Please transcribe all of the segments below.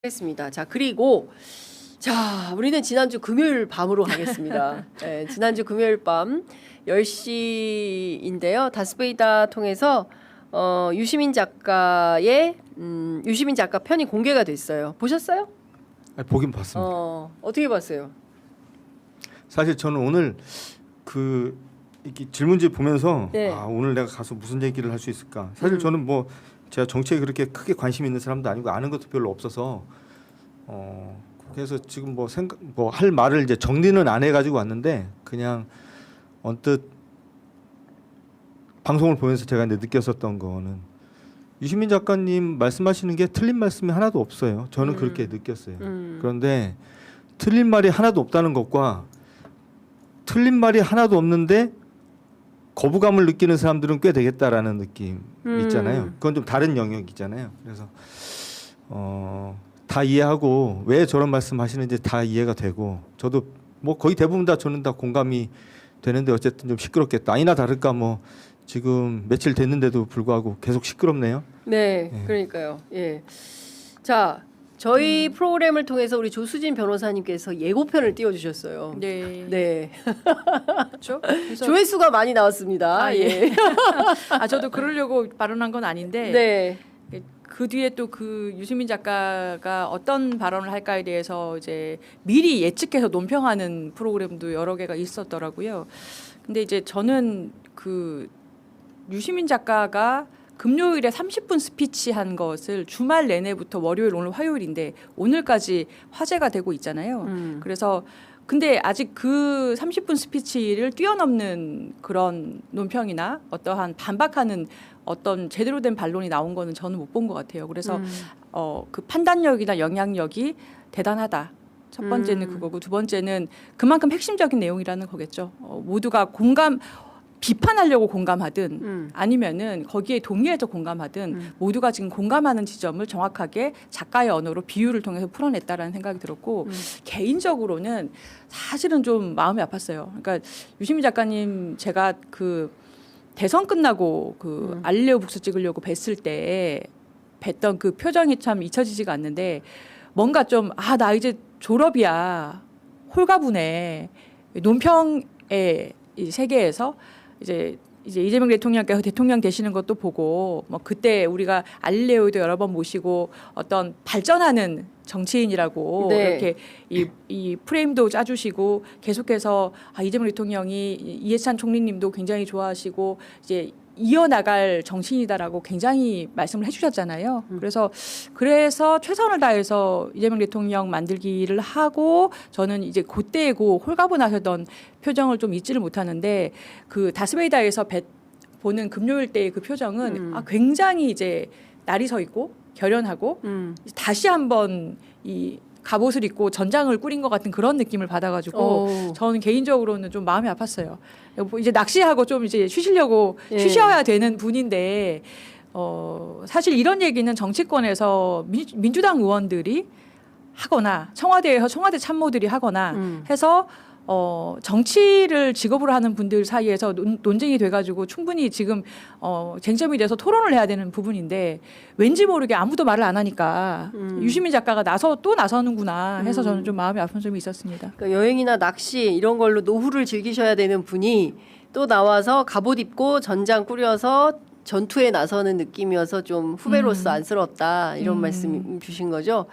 하겠습니다. 자, 그리고 자, 우리는 지난주 금요일 밤으로 가겠습니다. 네, 지난주 금요일 밤 10시인데요. 다스베이다 통해서 유시민 작가의 유시민 작가 편이 공개가 됐어요. 보셨어요? 아니, 보긴 봤습니다. 어떻게 봤어요? 사실 저는 오늘 그 이렇게 질문지 보면서 네. 오늘 내가 가서 무슨 얘기를 할 수 있을까? 사실 저는 뭐 제가 정치에 그렇게 크게 관심 있는 사람도 아니고 아는 것도 별로 없어서 그래서 지금 뭐 할 말을 이제 정리는 안 해가지고 왔는데 그냥 언뜻 방송을 보면서 제가 이제 느꼈었던 거는 유시민 작가님 말씀하시는 게 틀린 말씀이 하나도 없어요. 저는 그렇게 느꼈어요. 그런데 틀린 말이 하나도 없다는 것과 틀린 말이 하나도 없는데 거부감을 느끼는 사람들은 꽤 되겠다라는 느낌 있잖아요. 그건 좀 다른 영역이잖아요. 그래서 다 이해하고 왜 저런 말씀하시는지 다 이해가 되고 저도 뭐 거의 대부분 다 저는 다 공감이 되는데 어쨌든 좀 시끄럽겠다. 아니나 다를까 뭐 지금 며칠 됐는데도 불구하고 계속 시끄럽네요. 네, 예. 그러니까요. 예. 자, 저희 프로그램을 통해서 우리 조수진 변호사님께서 예고편을 띄워주셨어요. 네. 네. 그렇죠? 그래서 조회수가 많이 나왔습니다. 아, 예. 저도 그러려고 발언한 건 아닌데 네. 그 뒤에 또 그 유시민 작가가 어떤 발언을 할까에 대해서 이제 미리 예측해서 논평하는 프로그램도 여러 개가 있었더라고요. 근데 이제 저는 그 유시민 작가가 금요일에 30분 스피치 한 것을 주말 내내부터 월요일, 오늘 화요일인데 오늘까지 화제가 되고 있잖아요. 그래서 근데 아직 그 30분 스피치를 뛰어넘는 그런 논평이나 어떠한 반박하는 어떤 제대로 된 반론이 나온 거는 저는 못 본 것 같아요. 그래서 그 판단력이나 영향력이 대단하다. 첫 번째는 그거고 두 번째는 그만큼 핵심적인 내용이라는 거겠죠. 모두가 비판하려고 공감하든 아니면은 거기에 동의해서 공감하든 모두가 지금 공감하는 지점을 정확하게 작가의 언어로 비유를 통해서 풀어냈다라는 생각이 들었고 개인적으로는 사실은 좀 마음이 아팠어요. 그러니까 유시민 작가님 제가 그 대선 끝나고 그 알릴레오 북스 찍으려고 뵀을 때 뵀던 그 표정이 참 잊혀지지가 않는데 뭔가 좀 나 이제 졸업이야 홀가분해 논평의 이 세계에서 이제 이재명 대통령께서 대통령 되시는 것도 보고 뭐 그때 우리가 알릴레오도 여러 번 모시고 어떤 발전하는 정치인이라고 네. 이렇게 이 프레임도 짜주시고 계속해서 이재명 대통령이 이해찬 총리님도 굉장히 좋아하시고 이제 이어나갈 정치인이다라고 굉장히 말씀을 해주셨잖아요. 그래서 최선을 다해서 이재명 대통령 만들기를 하고 저는 이제 그때 그 홀가분하셨던 표정을 좀 잊지를 못하는데 그 다스베이다에서 보는 금요일 때의 그 표정은 굉장히 이제 날이 서 있고 결연하고 다시 한번 이 갑옷을 입고 전장을 꾸린 것 같은 그런 느낌을 받아가지고 저는 개인적으로는 좀 마음이 아팠어요. 이제 낚시하고 좀 이제 쉬셔야 되는 분인데 사실 이런 얘기는 정치권에서 민주당 의원들이 하거나 청와대에서 청와대 참모들이 하거나 해서 정치를 직업으로 하는 분들 사이에서 논쟁이 돼가지고 충분히 지금 쟁점이 돼서 토론을 해야 되는 부분인데 왠지 모르게 아무도 말을 안 하니까 유시민 작가가 나서는구나 해서 저는 좀 마음이 아픈 점이 있었습니다. 그러니까 여행이나 낚시 이런 걸로 노후를 즐기셔야 되는 분이 또 나와서 갑옷 입고 전장 꾸려서 전투에 나서는 느낌이어서 좀 후배로서 안쓰럽다 이런 말씀 주신 거죠.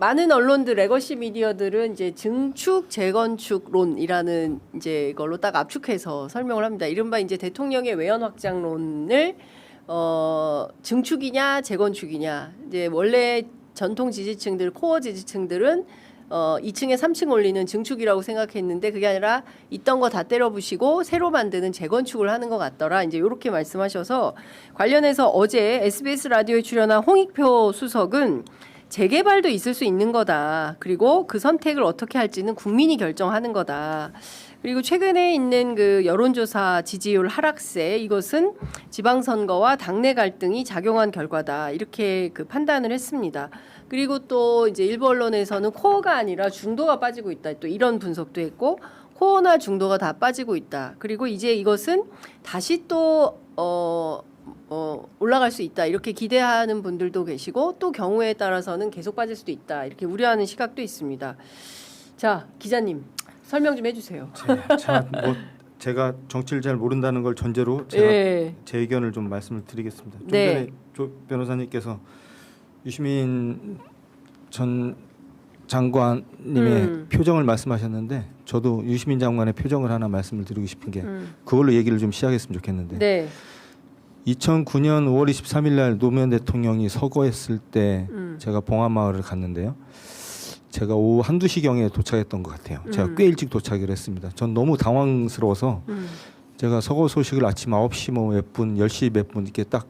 많은 언론들 레거시 미디어들은 이제 증축 재건축론이라는 이제 걸로 딱 압축해서 설명을 합니다. 이른바 이제 대통령의 외연 확장론을 증축이냐 재건축이냐 이제 원래 전통 지지층들 코어 지지층들은 2층에 3층 올리는 증축이라고 생각했는데 그게 아니라 있던 거 다 때려 부시고 새로 만드는 재건축을 하는 것 같더라. 이제 이렇게 말씀하셔서 관련해서 어제 SBS 라디오에 출연한 홍익표 수석은 재개발도 있을 수 있는 거다. 그리고 그 선택을 어떻게 할지는 국민이 결정하는 거다. 그리고 최근에 있는 그 여론조사 지지율 하락세 이것은 지방선거와 당내 갈등이 작용한 결과다. 이렇게 그 판단을 했습니다. 그리고 또 이제 일부 언론에서는 코어가 아니라 중도가 빠지고 있다. 또 이런 분석도 했고 코어나 중도가 다 빠지고 있다. 그리고 이제 이것은 다시 또 올라갈 수 있다 이렇게 기대하는 분들도 계시고 또 경우에 따라서는 계속 빠질 수도 있다 이렇게 우려하는 시각도 있습니다. 자 기자님 설명 좀 해주세요. 제가 정치를 잘 모른다는 걸 전제로 제가 예. 제 의견을 좀 말씀을 드리겠습니다. 좀 네. 전에 조 변호사님께서 유시민 전 장관님의 표정을 말씀하셨는데 저도 유시민 장관의 표정을 하나 말씀을 드리고 싶은 게 그걸로 얘기를 좀 시작했으면 좋겠는데 네. 2009년 5월 23일 날 노무현 대통령이 서거했을 때 제가 봉화마을을 갔는데요. 제가 오후 1~2시경에 도착했던 것 같아요. 제가 꽤 일찍 도착을 했습니다. 전 너무 당황스러워서 제가 서거 소식을 아침 9시 뭐 몇 분, 10시 몇 분 이렇게 딱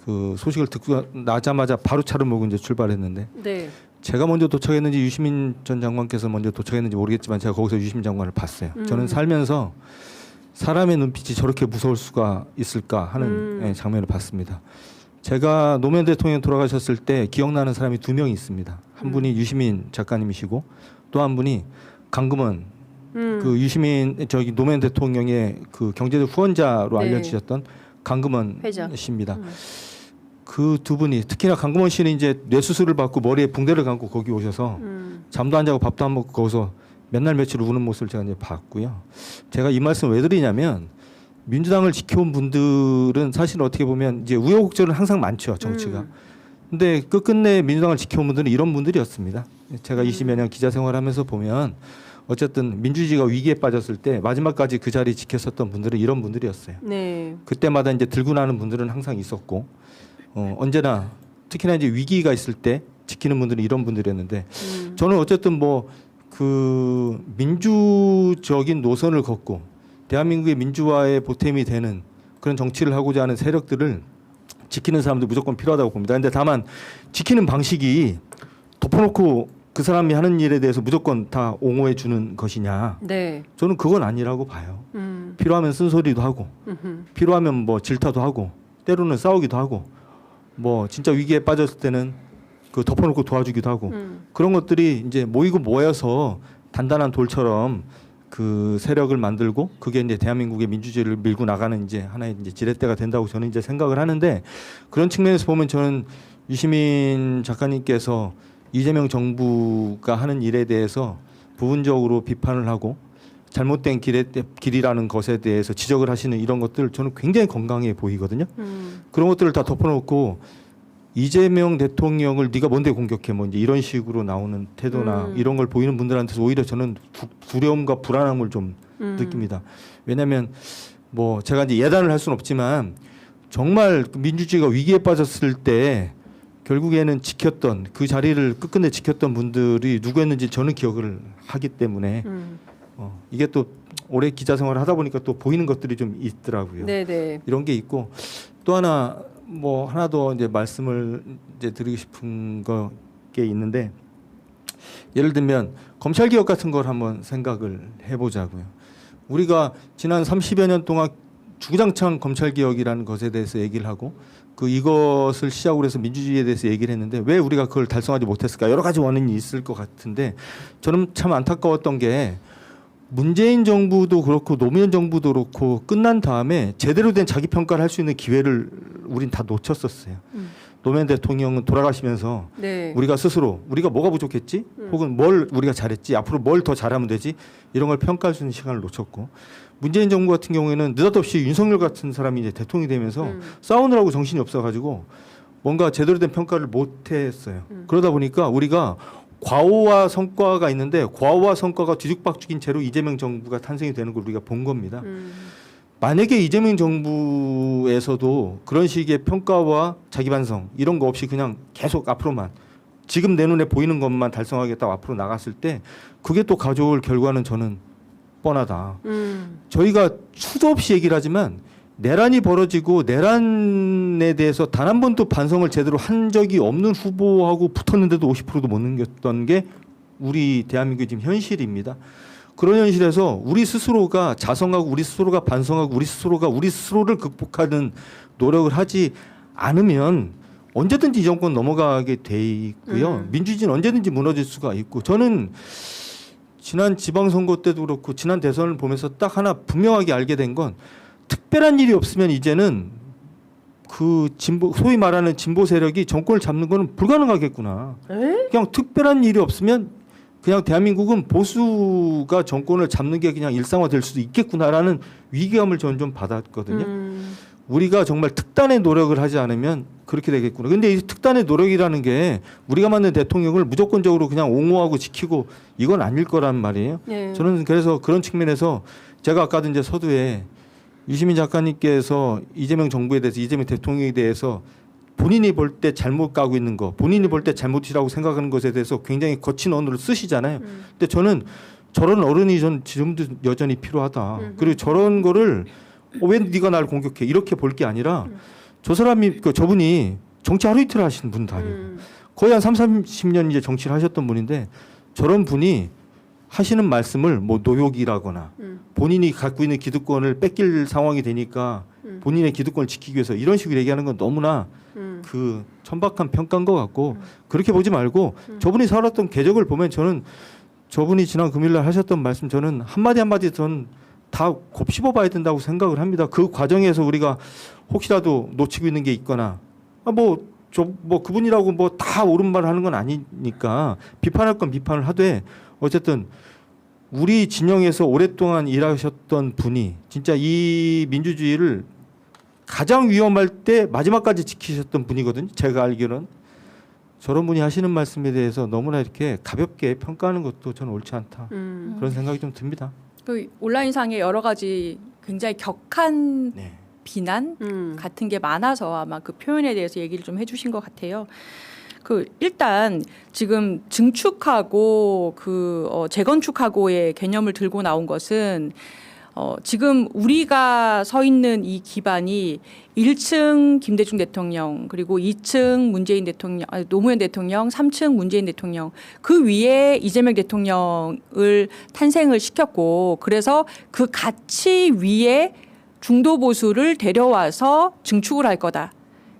그 소식을 듣고 나자마자 바로 차를 몰고 이제 출발했는데 네. 제가 먼저 도착했는지 유시민 전 장관께서 먼저 도착했는지 모르겠지만 제가 거기서 유시민 장관을 봤어요. 저는 살면서 사람의 눈빛이 저렇게 무서울 수가 있을까 하는 장면을 봤습니다. 제가 노무현 대통령 돌아가셨을 때 기억나는 사람이 2명이 있습니다. 한 분이 유시민 작가님이시고 또 한 분이 강금원 그 유시민 저기 노무현 대통령의 그 경제적 후원자로 네. 알려지셨던 강금원 회장. 씨입니다. 그 두 분이 특히나 강금원 씨는 이제 뇌수술을 받고 머리에 붕대를 감고 거기 오셔서 잠도 안 자고 밥도 안 먹고 거기서 맨날 며칠 우는 모습을 제가 이제 봤고요. 제가 이 말씀 왜 드리냐면 민주당을 지켜온 분들은 사실 어떻게 보면 이제 우여곡절은 항상 많죠 정치가. 근데 끝끝내 민주당을 지켜온 분들은 이런 분들이었습니다. 제가 20여 년 기자 생활하면서 보면 어쨌든 민주주의가 위기에 빠졌을 때 마지막까지 그 자리 지켰었던 분들은 이런 분들이었어요. 네. 그때마다 이제 들고 나는 분들은 항상 있었고 언제나 특히나 이제 위기가 있을 때 지키는 분들은 이런 분들이었는데 저는 어쨌든 뭐 그 민주적인 노선을 걷고 대한민국의 민주화의 보탬이 되는 그런 정치를 하고자 하는 세력들을 지키는 사람도 무조건 필요하다고 봅니다. 그런데 다만 지키는 방식이 덮어놓고 그 사람이 하는 일에 대해서 무조건 다 옹호해 주는 것이냐? 네. 저는 그건 아니라고 봐요. 필요하면 쓴소리도 하고, 필요하면 뭐 질타도 하고, 때로는 싸우기도 하고, 뭐 진짜 위기에 빠졌을 때는 그 덮어놓고 도와주기도 하고 그런 것들이 이제 모이고 모여서 단단한 돌처럼 그 세력을 만들고 그게 이제 대한민국의 민주주의를 밀고 나가는 이제 하나의 이제 지렛대가 된다고 저는 이제 생각을 하는데 그런 측면에서 보면 저는 유시민 작가님께서 이재명 정부가 하는 일에 대해서 부분적으로 비판을 하고 잘못된 길이라는 것에 대해서 지적을 하시는 이런 것들 저는 굉장히 건강해 보이거든요. 그런 것들을 다 덮어놓고 이재명 대통령을 네가 뭔데 공격해 뭐 이제 이런 식으로 나오는 태도나 이런 걸 보이는 분들한테서 오히려 저는 두려움과 불안함을 좀 느낍니다. 왜냐하면 뭐 제가 이제 예단을 할 수는 없지만 정말 민주주의가 위기에 빠졌을 때 결국에는 지켰던 그 자리를 끝끝내 지켰던 분들이 누구였는지 저는 기억을 하기 때문에 이게 또 오래 기자 생활을 하다 보니까 또 보이는 것들이 좀 있더라고요. 네네. 이런 게 있고 또 하나 뭐 하나 더 이제 말씀을 이제 드리고 싶은 게 있는데 예를 들면 검찰 개혁 같은 걸 한번 생각을 해보자고요. 우리가 지난 30여 년 동안 주구장창 검찰 개혁이라는 것에 대해서 얘기를 하고 그 이것을 시작으로 해서 민주주의에 대해서 얘기를 했는데 왜 우리가 그걸 달성하지 못했을까? 여러 가지 원인이 있을 것 같은데 저는 참 안타까웠던 게 문재인 정부도 그렇고 노무현 정부도 그렇고 끝난 다음에 제대로 된 자기 평가를 할 수 있는 기회를 우린 다 놓쳤었어요. 노무현 대통령은 돌아가시면서 네. 우리가 스스로 우리가 뭐가 부족했지? 혹은 뭘 우리가 잘했지? 앞으로 뭘 더 잘하면 되지? 이런 걸 평가할 수 있는 시간을 놓쳤고 문재인 정부 같은 경우에는 느닷없이 윤석열 같은 사람이 이제 대통령이 되면서 싸우느라고 정신이 없어가지고 뭔가 제대로 된 평가를 못했어요. 그러다 보니까 우리가 과오와 성과가 있는데 과오와 성과가 뒤죽박죽인 채로 이재명 정부가 탄생이 되는 걸 우리가 본 겁니다. 만약에 이재명 정부에서도 그런 식의 평가와 자기 반성 이런 거 없이 그냥 계속 앞으로만 지금 내 눈에 보이는 것만 달성하겠다고 앞으로 나갔을 때 그게 또 가져올 결과는 저는 뻔하다. 저희가 수도 없이 얘기를 하지만 내란이 벌어지고 내란에 대해서 단 한 번도 반성을 제대로 한 적이 없는 후보하고 붙었는데도 50%도 못 넘겼던 게 우리 대한민국의 지금 현실입니다. 그런 현실에서 우리 스스로가 자성하고 우리 스스로가 반성하고 우리 스스로가 우리 스스로를 극복하는 노력을 하지 않으면 언제든지 이 정권 넘어가게 돼 있고요. 민주주의는 언제든지 무너질 수가 있고 저는 지난 지방선거 때도 그렇고 지난 대선을 보면서 딱 하나 분명하게 알게 된 건 특별한 일이 없으면 이제는 그 진보 소위 말하는 진보 세력이 정권을 잡는 거는 불가능하겠구나. 에? 그냥 특별한 일이 없으면 그냥 대한민국은 보수가 정권을 잡는 게 그냥 일상화될 수도 있겠구나라는 위기감을 저는 좀 받았거든요. 우리가 정말 특단의 노력을 하지 않으면 그렇게 되겠구나. 근데 이 특단의 노력이라는 게 우리가 만든 대통령을 무조건적으로 그냥 옹호하고 지키고 이건 아닐 거란 말이에요. 예. 저는 그래서 그런 측면에서 제가 아까도 이제 서두에 유시민 작가님께서 이재명 정부에 대해서 이재명 대통령에 대해서 본인이 볼 때 잘못 가고 있는 거, 본인이 볼 때 잘못이라고 생각하는 것에 대해서 굉장히 거친 언어를 쓰시잖아요. 근데 저는 저런 어른이 전 지금도 여전히 필요하다. 그리고 저런 거를 왜 네가 날 공격해? 이렇게 볼 게 아니라 저 사람이 저분이 정치 하루 이틀 하시는 분 아니에요. 거의 한 30년 이제 정치를 하셨던 분인데 저런 분이 하시는 말씀을 뭐 노욕이라거나 본인이 갖고 있는 기득권을 뺏길 상황이 되니까 본인의 기득권을 지키기 위해서 이런 식으로 얘기하는 건 너무나 그 천박한 평가인 것 같고 그렇게 보지 말고 저분이 살았던 궤적을 보면 저는 저분이 지난 금요일날 하셨던 말씀 저는 한마디 한마디 저는 다 곱씹어 봐야 된다고 생각을 합니다. 그 과정에서 우리가 혹시라도 놓치고 있는 게 있거나 뭐 그분이라고 뭐 다 옳은 말을 하는 건 아니니까 비판할 건 비판을 하되 어쨌든 우리 진영에서 오랫동안 일하셨던 분이 진짜 이 민주주의를 가장 위험할 때 마지막까지 지키셨던 분이거든요. 제가 알기로는 저런 분이 하시는 말씀에 대해서 너무나 이렇게 가볍게 평가하는 것도 저는 옳지 않다. 그런 생각이 좀 듭니다. 그 온라인상에 여러 가지 굉장히 격한 네. 비난 같은 게 많아서 아마 그 표현에 대해서 얘기를 좀 해주신 것 같아요. 그 일단 지금 증축하고 재건축하고의 개념을 들고 나온 것은 지금 우리가 서 있는 이 기반이 1층 김대중 대통령 그리고 2층 문재인 대통령, 노무현 대통령, 3층 문재인 대통령 그 위에 이재명 대통령을 탄생을 시켰고 그래서 그 가치 위에 중도 보수를 데려와서 증축을 할 거다.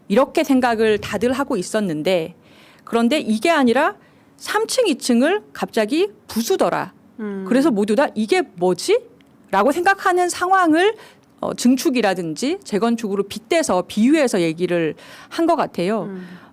이렇게 생각을 다들 하고 있었는데 그런데 이게 아니라 3층, 2층을 갑자기 부수더라. 그래서 모두 다 이게 뭐지? 라고 생각하는 상황을 증축이라든지 재건축으로 빗대서 비유해서 얘기를 한 것 같아요.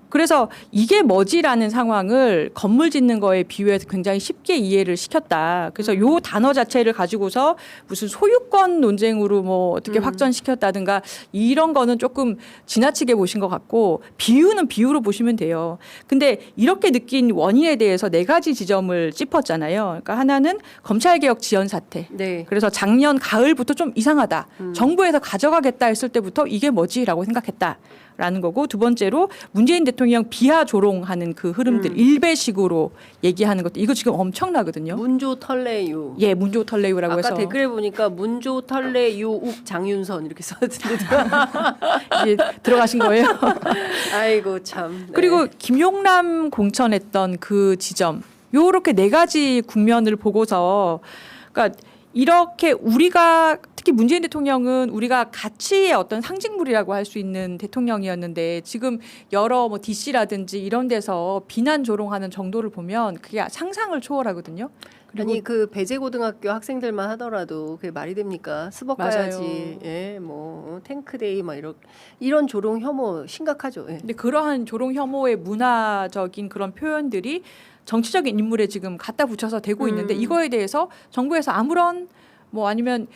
그래서 이게 뭐지라는 상황을 건물 짓는 거에 비유해서 굉장히 쉽게 이해를 시켰다. 그래서 요 단어 자체를 가지고서 무슨 소유권 논쟁으로 뭐 어떻게 확전시켰다든가 이런 거는 조금 지나치게 보신 것 같고 비유는 비유로 보시면 돼요. 근데 이렇게 느낀 원인에 대해서 4가지 지점을 짚었잖아요. 그러니까 하나는 검찰개혁 지연 사태. 네. 그래서 작년 가을부터 좀 이상하다. 정부에서 가져가겠다 했을 때부터 이게 뭐지라고 생각했다. 라는 거고 두 번째로 문재인 대통령 비하 조롱하는 그 흐름들 일배식으로 얘기하는 것도 이거 지금 엄청나거든요. 문조 털레유. 예, 문조 털레유라고 아까 해서 댓글에 보니까 문조 털레유 욱 장윤선 이렇게 써있는데 이제 들어가신 거예요. 아이고 참. 네. 그리고 김용남 공천했던 그 지점 요렇게 4가지 국면을 보고서 그러니까 이렇게 우리가 특히 문재인 대통령은 우리가 가치의 어떤 상징물이라고 할 수 있는 대통령이었는데 지금 여러 뭐 DC라든지 이런 데서 비난 조롱하는 정도를 보면 그게 상상을 초월하거든요. 아니 그 배재고등학교 학생들만 하더라도 그게 말이 됩니까? 스벅 가야지. 맞아요. 예, 뭐 탱크데이 막 이런 조롱 혐오 심각하죠. 예. 근데 그러한 조롱 혐오의 문화적인 그런 표현들이 정치적인 인물에 지금 갖다 붙여서 되고 있는데 이거에 대해서 정부에서 아무런 뭐 아니면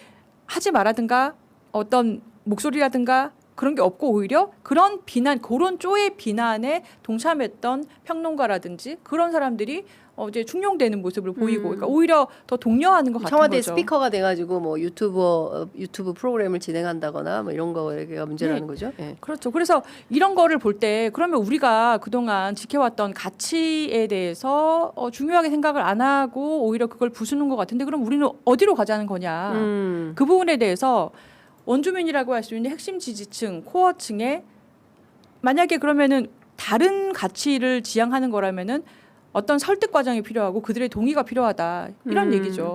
하지 말라든가 어떤 목소리라든가 그런 게 없고 오히려 그런 비난 그런 쪼의 비난에 동참했던 평론가라든지 그런 사람들이 이제 충용되는 모습을 보이고 그러니까 오히려 더 독려하는 것 같은 청와대 거죠. 스피커가 돼가지고 뭐 유튜브 프로그램을 진행한다거나 뭐 이런 거가 문제라는 거죠. 예. 그렇죠. 그래서 이런 거를 볼 때 그러면 우리가 그동안 지켜왔던 가치에 대해서 중요하게 생각을 안 하고 오히려 그걸 부수는 것 같은데 그럼 우리는 어디로 가자는 거냐. 그 부분에 대해서 원주민이라고 할 수 있는 핵심 지지층, 코어층에 만약에 그러면은 다른 가치를 지향하는 거라면은 어떤 설득 과정이 필요하고 그들의 동의가 필요하다 이런 얘기죠.